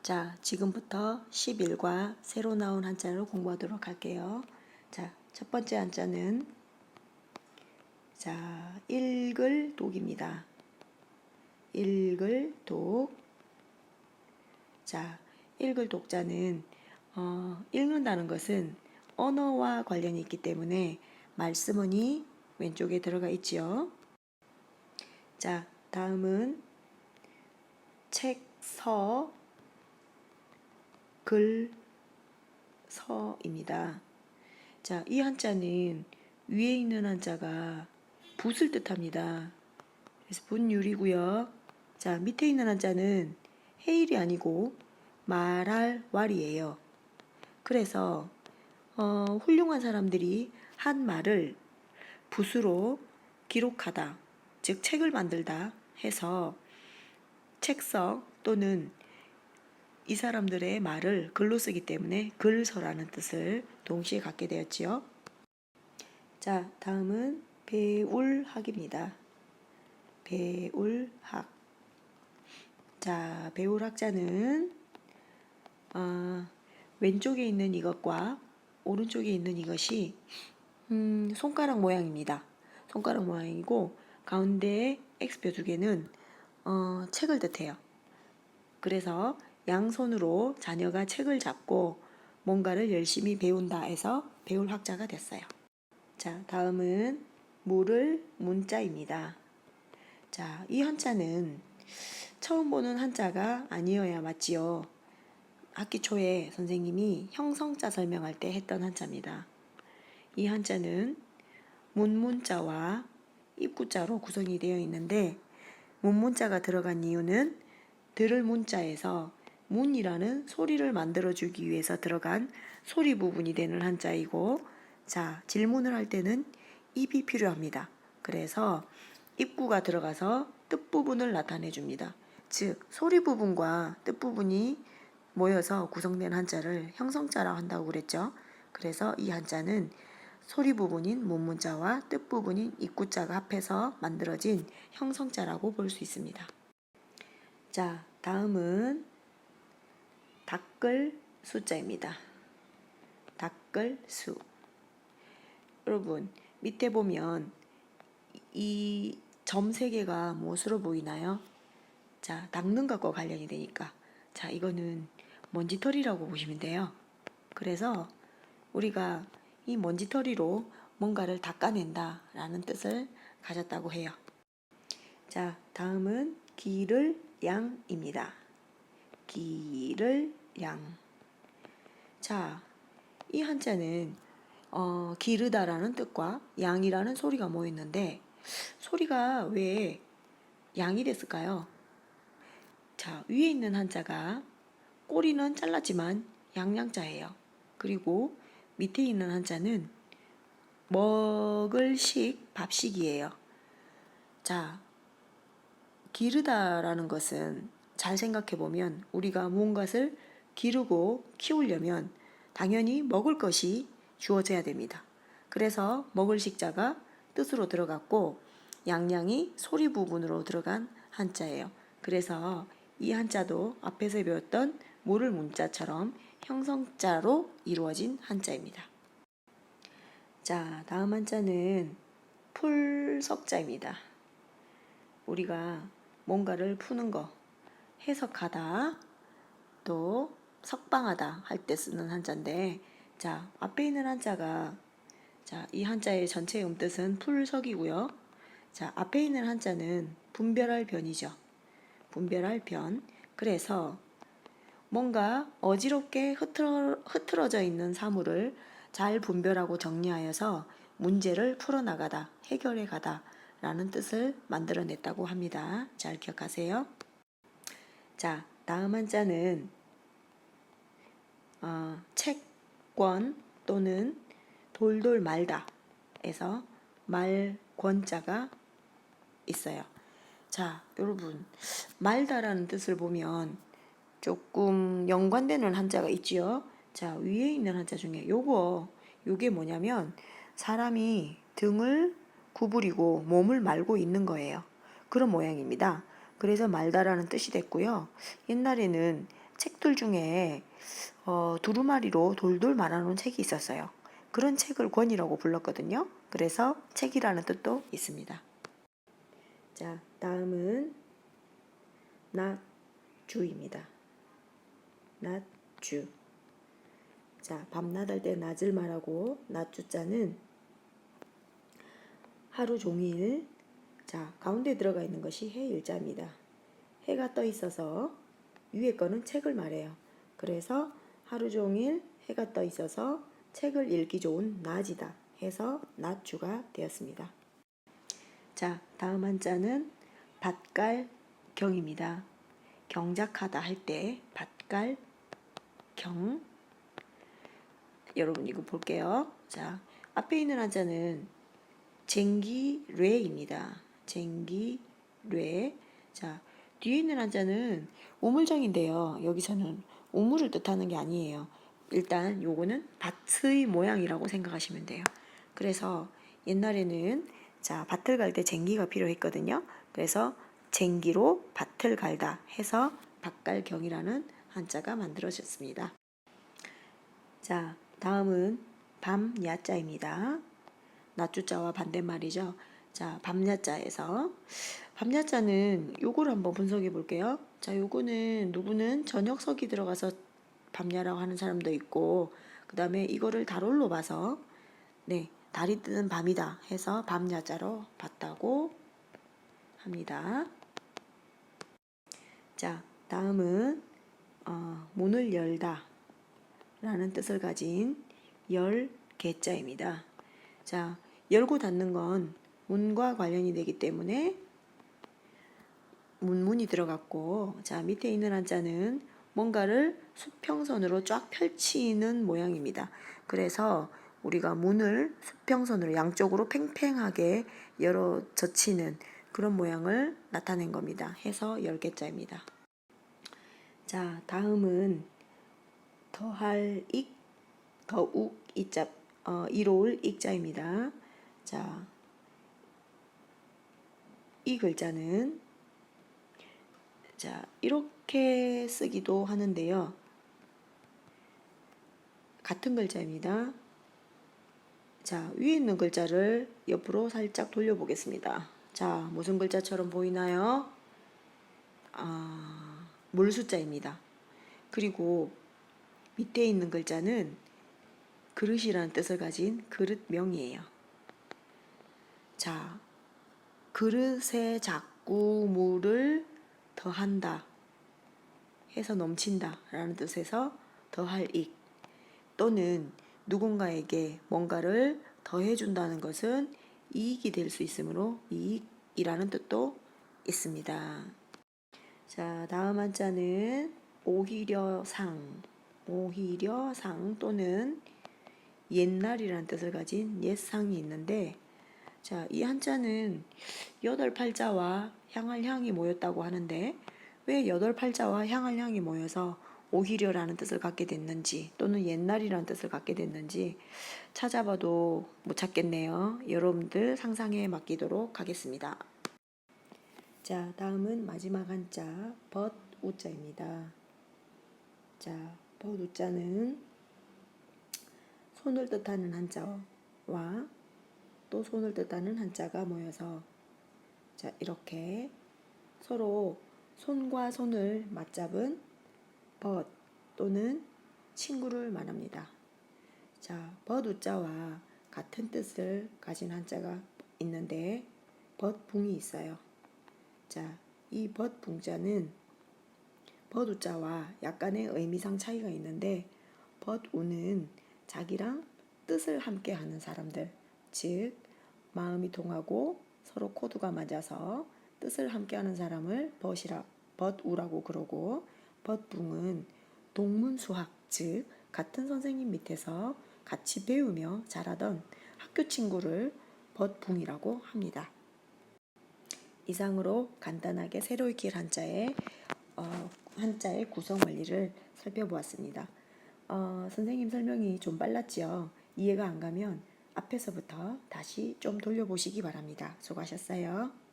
자, 지금부터 10일과 새로 나온 한자를 공부하도록 할게요. 자, 첫 번째 한자는 읽을 독입니다. 읽을 독. 자, 읽을 독자는 읽는다는 것은 언어와 관련이 있기 때문에 말씀은이 왼쪽에 들어가 있지요. 자, 다음은 책, 서, 글, 서입니다. 자, 이 한자는 위에 있는 한자가 붓을 뜻합니다. 그래서 붓율이고요. 자, 밑에 있는 한자는 해일이 아니고 말할 왈이에요. 그래서 훌륭한 사람들이 한 말을 붓으로 기록하다, 즉 책을 만들다 해서 책서 또는 이 사람들의 말을 글로 쓰기 때문에 글서라는 뜻을 동시에 갖게 되었지요. 자, 다음은 배울학입니다. 배울학. 자, 배울학자는 왼쪽에 있는 이것과 오른쪽에 있는 이것이 손가락 모양입니다. 손가락 모양이고 가운데에 X표 두 개는 책을 뜻해요. 그래서 양손으로 자녀가 책을 잡고 뭔가를 열심히 배운다 해서 배울학자가 됐어요. 자, 다음은 물을 문자입니다. 자, 이 한자는 처음 보는 한자가 아니어야 맞지요. 학기 초에 선생님이 형성자 설명할 때 했던 한자입니다. 이 한자는 문문자와 입구자로 구성이 되어 있는데 문문자가 들어간 이유는 들을 문자에서 문이라는 소리를 만들어주기 위해서 들어간 소리 부분이 되는 한자이고, 자, 질문을 할 때는 입이 필요합니다. 그래서 입구가 들어가서 뜻 부분을 나타내 줍니다. 즉, 소리 부분과 뜻 부분이 모여서 구성된 한자를 형성자라고 한다고 그랬죠. 그래서 이 한자는 소리 부분인 문문자와 뜻 부분인 입구자가 합해서 만들어진 형성자라고 볼 수 있습니다. 자, 다음은 닦을 수자입니다. 닦을 수. 여러분, 밑에 보면 이 점 세 개가 무엇으로 보이나요? 자, 닦는 것과 관련이 되니까. 자, 이거는 먼지털이라고 보시면 돼요. 그래서 우리가 이 먼지털이로 뭔가를 닦아낸다 라는 뜻을 가졌다고 해요. 자, 다음은 기를 양입니다. 기를 양. 자, 이 한자는 기르다라는 뜻과 양이라는 소리가 모였는데 소리가 왜 양이 됐을까요? 자, 위에 있는 한자가 꼬리는 잘랐지만 양양자예요. 그리고 밑에 있는 한자는 먹을식 밥식이에요. 자, 기르다라는 것은 잘 생각해 보면 우리가 무언가를 기르고 키우려면 당연히 먹을 것이 주어져야 됩니다. 그래서 먹을 식자가 뜻으로 들어갔고 양양이 소리 부분으로 들어간 한자예요. 그래서 이 한자도 앞에서 배웠던 모를 문자처럼 형성자로 이루어진 한자입니다. 자, 다음 한자는 풀석자입니다. 우리가 뭔가를 푸는 거, 해석하다, 또 석방하다 할 때 쓰는 한자인데, 자, 앞에 있는 한자가, 자, 이 한자의 전체 음뜻은 풀석이고요. 자, 앞에 있는 한자는 분별할 변이죠. 분별할 변. 그래서 뭔가 어지럽게 흐트러져 있는 사물을 잘 분별하고 정리하여서 문제를 풀어나가다, 해결해 가다 라는 뜻을 만들어냈다고 합니다. 잘 기억하세요. 자, 다음 한자는 책권 또는 돌돌 말다 에서 말권자가 있어요. 자, 여러분, 말다라는 뜻을 보면 조금 연관되는 한자가 있지요. 자, 위에 있는 한자 중에 요게 뭐냐면 사람이 등을 구부리고 몸을 말고 있는 거예요. 그런 모양입니다. 그래서 말다라는 뜻이 됐고요. 옛날에는 책들 중에 두루마리로 돌돌 말아놓은 책이 있었어요. 그런 책을 권이라고 불렀거든요. 그래서 책이라는 뜻도 있습니다. 자, 다음은 낮주입니다. 낮주. 자, 밤낮 할 때 낮을 말하고 낮주자는 하루 종일, 자, 가운데 들어가 있는 것이 해일자입니다. 해가 떠 있어서 위에 거는 책을 말해요. 그래서 하루 종일 해가 떠 있어서 책을 읽기 좋은 낮이다 해서 낮주가 되었습니다. 자, 다음 한자는 밭갈경입니다. 경작하다 할 때 밭갈경. 여러분 이거 볼게요. 자, 앞에 있는 한자는 쟁기뢰입니다. 쟁기뢰. 자, 뒤에 있는 한자는 우물정인데요. 여기서는 우물을 뜻하는 게 아니에요. 일단 요거는 밭의 모양이라고 생각하시면 돼요. 그래서 옛날에는 자, 밭을 갈 때 쟁기가 필요했거든요. 그래서 쟁기로 밭을 갈다 해서 밭갈경이라는 한자가 만들어졌습니다. 자, 다음은 밤야자입니다. 낮주자와 반대말이죠. 자, 밤야자에서 밤야자는 요거를 한번 분석해 볼게요. 자, 요거는 누구는 저녁석이 들어가서 밤야라고 하는 사람도 있고, 그 다음에 이거를 달올로 봐서 네, 달이 뜨는 밤이다 해서 밤야자로 봤다고 합니다. 자, 다음은 문을 열다 라는 뜻을 가진 열개자입니다. 자, 열고 닫는 건 문과 관련이 되기 때문에 문문이 들어갔고, 자, 밑에 있는 한자는 뭔가를 수평선으로 쫙 펼치는 모양입니다. 그래서 우리가 문을 수평선으로 양쪽으로 팽팽하게 열어 젖히는 그런 모양을 나타낸 겁니다. 해서 열개자입니다. 자, 다음은 더할 익, 더욱 이자, 이로울 익자입니다. 자, 이 글자는 자, 이렇게 쓰기도 하는데요. 같은 글자입니다. 자, 위에 있는 글자를 옆으로 살짝 돌려보겠습니다. 자, 무슨 글자처럼 보이나요? 물숫자입니다. 그리고 밑에 있는 글자는 그릇이라는 뜻을 가진 그릇명이에요. 자, 그릇에 자꾸 물을 더한다 해서 넘친다 라는 뜻에서 더할 익, 또는 누군가에게 뭔가를 더해준다는 것은 이익이 될 수 있으므로 이익이라는 뜻도 있습니다. 자, 다음 한자는 오히려상, 오히려상 또는 옛날이라는 뜻을 가진 옛상이 있는데, 자, 이 한자는 여덟 팔자와 향할 향이 모였다고 하는데, 왜 여덟 팔자와 향할 향이 모여서 오히려라는 뜻을 갖게 됐는지 또는 옛날이라는 뜻을 갖게 됐는지 찾아봐도 못 찾겠네요. 여러분들 상상에 맡기도록 하겠습니다. 자, 다음은 마지막 한자 벗우자입니다. 자, 벗우자는 손을 뜻하는 한자와 또 손을 뜻하는 한자가 모여서 자, 이렇게 서로 손과 손을 맞잡은 벗 또는 친구를 말합니다. 자, 벗우자와 같은 뜻을 가진 한자가 있는데 벗붕이 있어요. 자, 이 벗붕자는 벗우자와 약간의 의미상 차이가 있는데, 벗우는 자기랑 뜻을 함께 하는 사람들, 즉 마음이 통하고 서로 코드가 맞아서 뜻을 함께 하는 사람을 벗우라고 그러고, 벗붕은 동문수학, 즉 같은 선생님 밑에서 같이 배우며 자라던 학교 친구를 벗붕이라고 합니다. 이상으로 간단하게 새로 익힐 한자의 구성 원리를 살펴보았습니다. 선생님 설명이 좀 빨랐지요. 이해가 안 가면 앞에서부터 다시 좀 돌려보시기 바랍니다. 수고하셨어요.